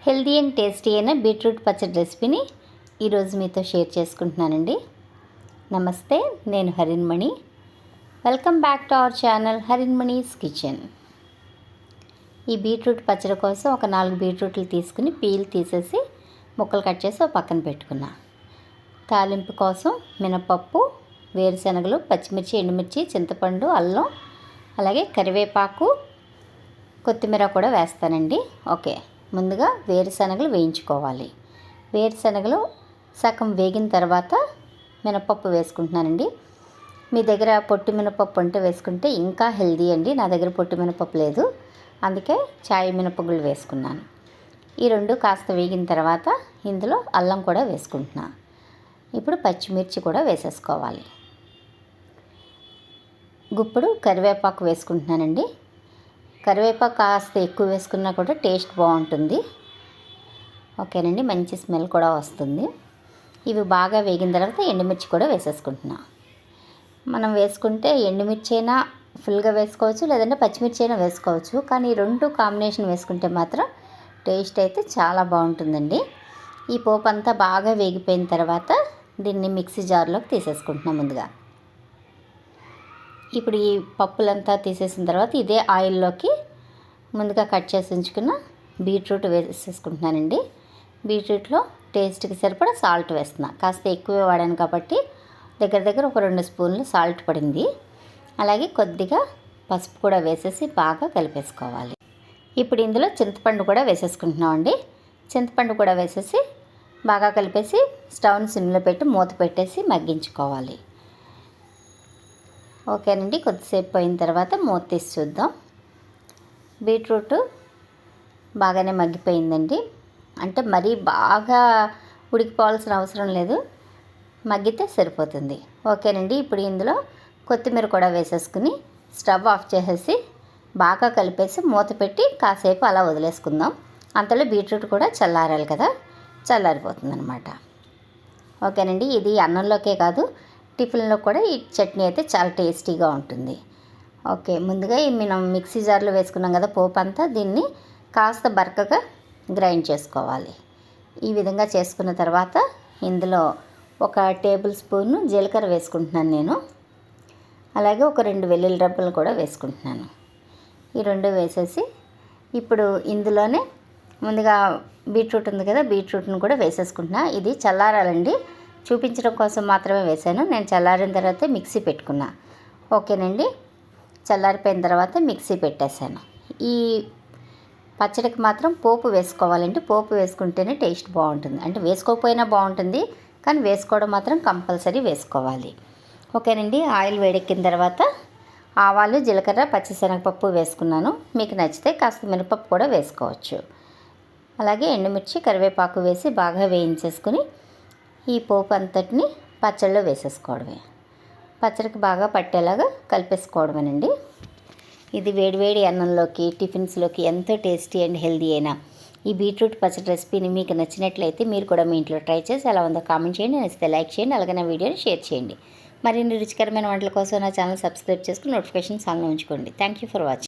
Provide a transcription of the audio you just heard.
Healthy and tasty అయిన beetroot పచ్చడి రెసిపీని ఈరోజు మీతో షేర్ చేసుకుంటున్నానండి. నమస్తే, నేను Harinmani. Welcome back to our channel Harinmani's kitchen. ఈ బీట్రూట్ పచ్చడి కోసం ఒక 4 బీట్రూట్లు తీసుకుని పీల్ తీసేసి ముక్కలు కట్ చేసి పక్కన పెట్టుకున్నా. తాలింపు కోసం మినపప్పు, వేరుశనగలు, పచ్చిమిర్చి, ఎండుమిర్చి, చింతపండు, అల్లం, అలాగే కరివేపాకు, కొత్తిమీర కూడా వేస్తానండి. ఓకే, ముందుగా వేరుశనగలు వేయించుకోవాలి. వేరుశనగలు సగం వేగిన తర్వాత మినపప్పు వేసుకుంటున్నానండి. మీ దగ్గర పొట్టు మినపప్పు ఉంటే వేసుకుంటే ఇంకా హెల్దీ అండి. నా దగ్గర పొట్టు మినపప్పు లేదు, అందుకే చాయ్ మినపగుళ్ళు వేసుకున్నాను. ఈ రెండు కాస్త వేగిన తర్వాత ఇందులో అల్లం కూడా వేసుకుంటున్నా. ఇప్పుడు పచ్చిమిర్చి కూడా వేసేసుకోవాలి. గుప్పుడు కరివేపాకు వేసుకుంటున్నానండి. కరివేపాకు కాస్త ఎక్కువ వేసుకున్నా కూడా టేస్ట్ బాగుంటుంది. ఓకేనండి, మంచి స్మెల్ కూడా వస్తుంది. ఇవి బాగా వేగిన తర్వాత ఎండుమిర్చి కూడా వేసేసుకుంటున్నా. మనం వేసుకుంటే ఎండుమిర్చి అయినా ఫుల్గా వేసుకోవచ్చు, లేదంటే పచ్చిమిర్చి అయినా వేసుకోవచ్చు. కానీ ఈ రెండు కాంబినేషన్ వేసుకుంటే మాత్రం టేస్ట్ అయితే చాలా బాగుంటుందండి. ఈ పోపు అంతా బాగా వేగిపోయిన తర్వాత దీన్ని మిక్సీ జార్లోకి తీసేసుకుంటున్నాం. ముందుగా ఇప్పుడు ఈ పప్పులంతా తీసేసిన తర్వాత ఇదే ఆయిల్లోకి ముందుగా కట్ చేసి ఉంచుకున్న బీట్రూట్ వేసేసుకుంటున్నానండి. బీట్రూట్లో టేస్ట్కి సరిపడా సాల్ట్ వేస్తున్నా. కాస్త ఎక్కువే వాడాను కాబట్టి దగ్గర ఒక 2 స్పూన్లు సాల్ట్ పడింది. అలాగే కొద్దిగా పసుపు కూడా వేసేసి బాగా కలిపేసుకోవాలి. ఇప్పుడు ఇందులో చింతపండు కూడా వేసేసుకుంటున్నామండి. చింతపండు కూడా వేసేసి బాగా కలిపేసి స్టవ్ని సిమ్లో పెట్టి మూత పెట్టేసి మగ్గించుకోవాలి. ఓకేనండి, కొద్దిసేపు పోయిన తర్వాత మూత తీసి చూద్దాం. బీట్రూట్ బాగానే మగ్గిపోయిందండి. అంటే మరీ బాగా ఉడికిపోవాల్సిన అవసరం లేదు, మగ్గితే సరిపోతుంది. ఓకేనండి, ఇప్పుడు ఇందులో కొత్తిమీర కూడా వేసేసుకుని స్టవ్ ఆఫ్ చేసేసి బాగా కలిపేసి మూత పెట్టి కాసేపు అలా వదిలేసుకుందాం. అంతలో బీట్రూట్ కూడా చల్లారాలి కదా, చల్లారిపోతుంది అనమాట. ఓకేనండి, ఇది అన్నంలోకే కాదు టిఫిన్లో కూడా ఈ చట్నీ అయితే చాలా టేస్టీగా ఉంటుంది. ఓకే, ముందుగా మనం మిక్సీ జార్లో వేసుకున్నాం కదా పోపు అంతా, దీన్ని కాస్త బరకగా గ్రైండ్ చేసుకోవాలి. ఈ విధంగా చేసుకున్న తర్వాత ఇందులో ఒక టేబుల్ స్పూన్ జీలకర్ర వేసుకుంటున్నాను నేను. అలాగే ఒక 2 వెల్లుల్లి రెబ్బలు కూడా వేసుకుంటున్నాను. ఈ 2 వేసేసి ఇప్పుడు ఇందులోనే ముందుగా బీట్రూట్ ఉంది కదా, బీట్రూట్ని కూడా వేసేసుకుంటున్నా. ఇది చల్లారాలండి, చూపించడం కోసం మాత్రమే వేసాను. నేను చల్లారిన తర్వాత మిక్సీ పెట్టుకున్నా. ఓకేనండి, చల్లారిపోయిన తర్వాత మిక్సీ పెట్టేశాను. ఈ పచ్చడికి మాత్రం పోపు వేసుకోవాలండి. పోపు వేసుకుంటేనే టేస్ట్ బాగుంటుంది. అంటే వేసుకోకపోయినా బాగుంటుంది, కానీ వేసుకోవడం మాత్రం కంపల్సరీ వేసుకోవాలి. ఓకేనండి, ఆయిల్ వేడెక్కిన తర్వాత ఆవాలు, జీలకర్ర, పచ్చిశనగపప్పు వేసుకున్నాను. మీకు నచ్చితే కాస్త మినపప్పు కూడా వేసుకోవచ్చు. అలాగే ఎండుమిర్చి, కరివేపాకు వేసి బాగా వేయించేసుకుని ఈ పోపు అంతటిని పచ్చడిలో వేసేసుకోవడమే. పచ్చడికి బాగా పట్టేలాగా కలిపేసుకోవడమేనండి. ఇది వేడివేడి అన్నంలోకి, టిఫిన్స్లోకి ఎంతో టేస్టీ అండ్ హెల్దీ అయిన ఈ బీట్రూట్ పచ్చడి రెసిపీని మీకు నచ్చినట్లయితే మీరు కూడా మీ ఇంట్లో ట్రై చేసి ఎలా ఉందో కామెంట్ చేయండి. నచ్చితే లైక్ చేయండి, అలాగే నా వీడియోని షేర్ చేయండి. మరిన్ని రుచికరమైన వంటల కోసం నా ఛానల్ సబ్స్క్రైబ్ చేసుకుని నోటిఫికేషన్స్ ఆన్లో ఉంచుకోండి. Thank you for watching.